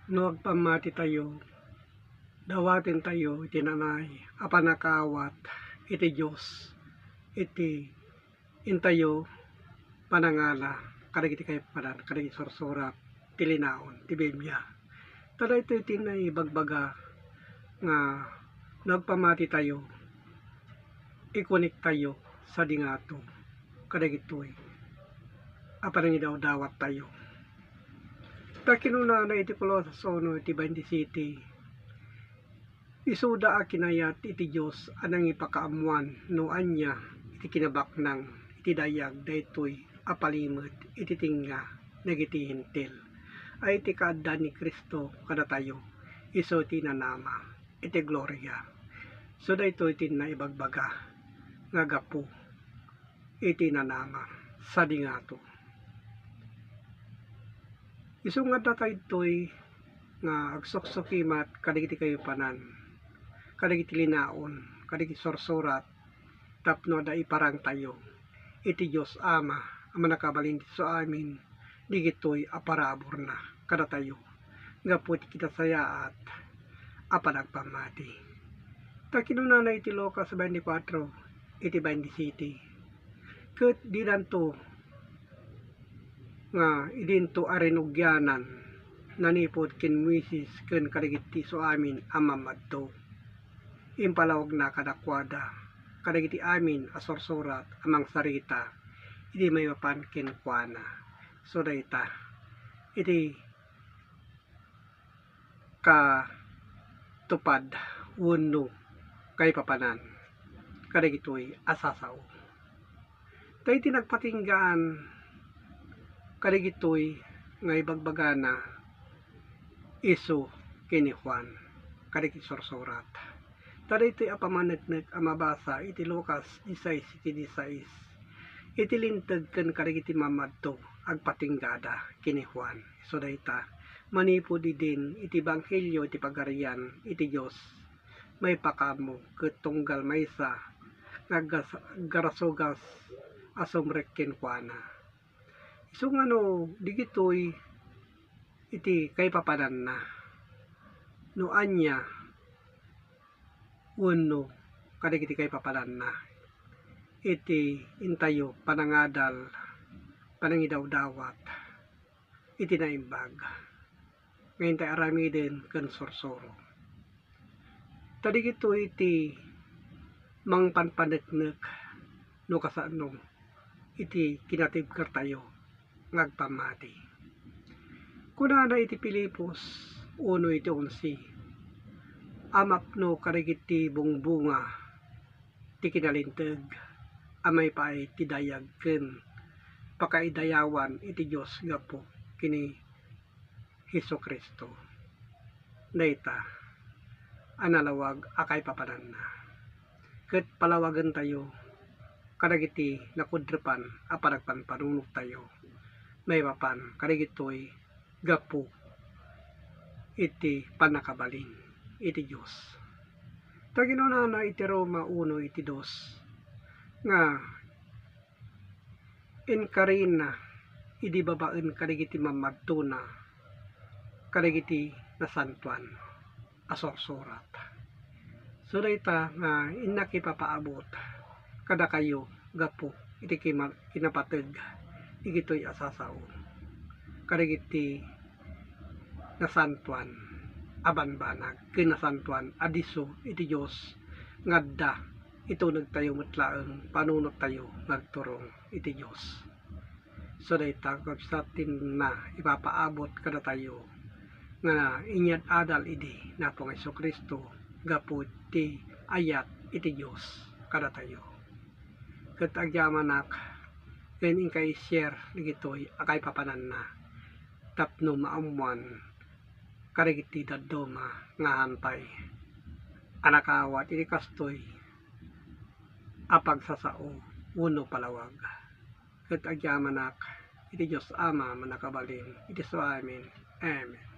Nuag pamati tayo, dawatin tayo iti nanay, apanakawat iti Diyos, iti intayo panangala, kadagiti kay panan, kadagiti sorsorat, tilinaon, ti Biblia. Tada ito iti naibagbaga nga nagpamati tayo, ikunik tayo sa dingato, kadagitoy, apanangidaw dawat tayo. Takinuna na iti Colossono iti 20 City. Isuda a kinayat iti Diyos anang ipakaamuan no anya iti kinabaknang iti dayag daytoy apalimot iti tinga dagiti hintil. Ay iti kaadda ni Kristo kada tayo iso ti nanama iti gloria. So daytoy iti naibagbaga nga gapu iti nanama sa dingato. Isungad na tayo nga agsoksokimat kadagiti kayo panan, kadagiti linaon, kadagiti sorsorat, tapno da iparang tayo. Iti Diyos Ama, ama nakabalin so amin, digitoy aparabor na kada tayo. Gapot kita sayaat, apanagpamati. Takinuna na iti Lucas 24, iti 20 City. Ket dinanto nga idinto arinugyanan nanipod ken Moises ken kadagiti so amin amamadto impalawag na kadakwada kadagiti amin a sorsorat amang sarita idi may mapan ken kuana so dayta iti ka tupad wenno kay papanan kadagitoy asasao tayo iti nagpatinggaan kadagitoy nga ibagbagana iso kini Juan kadagiti sorsorat. Tada ito'y apamanagnak amabasa iti Lucas 16 iti 16. Iti lintag ken kadagiti mamadto agpatinggada kini Juan. So dayta manipod din iti banghelyo iti pagarian iti Dios may pakamo ket tunggal maysa garasogas asumrek ken kuana. So ngano digitoy iti kay papanan na no anya wenno kadagiti kay papanan na iti intayo panangadal panangidawdawat iti naimbag ngayon tayo aramiden ken sorsoro tadigito iti mangpanpaneknek no kasano iti kinatibker tayo ngagpamati. Kunana iti Pilipos 1 iti 11. Amapno kadagiti bungbunga ti kinalinteg amay paay ti dayag ken pakaidayawan iti Dios gapo kini Hesukristo. Dayta analawag akay papanan na. Ket palawagan tayo kadagiti nakudrepan apanagpanpanunok tayo. May papan kadagitoy gapu iti panakabalin iti Dios. Taginuna na iti Roma 1 iti 2 nga inkarina idi babaen kadagiti mamadto na kadagiti nasantuan asorsorat. So dayta nga inakipapaabot kada kayo gapu iti kinapateg igitoy asasao kadagiti nasantuan abanbanag ken nasantuan adiso iti Dios ngadda ito nagtayo metlaeng panunot tayo nagturong iti Dios. So dayta kapsatin na ipapaabot kada tayo nga inyat adal idi napong Hesukristo gapu ti ayat iti Dios kada tayo. Ket agyamanak ken ingkay share digitoy akay papanan na tapno maamuan kadagiti dadduma nga hantay anakawat iti kastoy apagsasao wenno palawag ket agyamanak iti Dios Ama manakabalin iti so amin. Amen.